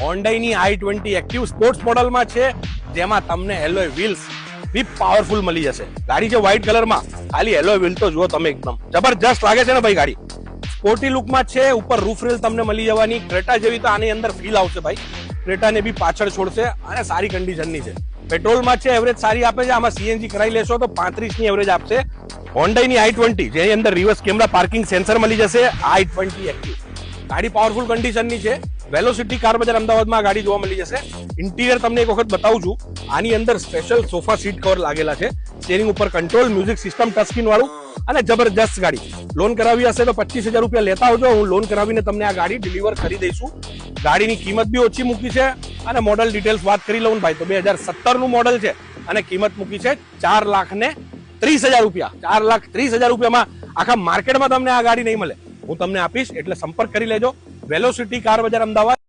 હોન્ડાની i20 active sports મોડલમાં છે, જેમાં તમને એલોય વ્હીલ્સ વિથ પાવરફુલ મળી જશે. ગાડી છે વ્હાઇટ કલરમાં, ખાલી એલોય વ્હીલ તો જુઓ તમે, એકદમ જબરજસ્ત લાગે છે ને ભાઈ. ગાડી સ્પોર્ટી લુકમાં છે. ઉપર રૂફ રેલ તમને મળી જવાની. ક્રેટા જેવી તો આની અંદર ફીલ આવશે ભાઈ. ક્રેટાને બી પાછળ છોડશે અને સારી કન્ડિશનની છે. પેટ્રોલમાં છે, એવરેજ સારી આપે છે. આમાં સીએનજી કરાવી લેશો તો 35 ની એવરેજ આપશે. હોન્ડાની i20 જેની અંદર રિવર્સ કેમેરા, પાર્કિંગ સેન્સર મળી જશે. i20 એક્ટિવ ગાડી પાવરફુલ કન્ડિશનની છે. વેલોસિટી કાર બજાર અમદાવાદમાં ગાડી જોવા મળી જશે. ઇન્ટિરિયર તમને એક વખત બતાવું છું. આની અંદર સ્પેશિયલ સોફા સીટ કવર લાગેલા છે. સ્ટીયરિંગ ઉપર control, music system touch screen વાળું અને જબરજસ્ત ગાડી. લોન કરાવી હશે તો 25,000 રૂપિયા લેતા આવજો. હું લોન કરાવીને તમને આ ગાડી ડિલિવર કરી દઈશું. ગાડીની કિંમત બી ઓછી મૂકી છે અને મોડલ ડિટેલ્સ વાત કરી લઉં ભાઈ તો 2017 નું મોડલ છે અને કિંમત મૂકી છે 4,30,000 રૂપિયા. 4,30,000 રૂપિયામાં આખા માર્કેટમાં તમને આ ગાડી નહીં મળે. હું તમને આપીશ, એટલે સંપર્ક કરી લેજો. વેલોસિટી કાર બજાર અમદાવાદ.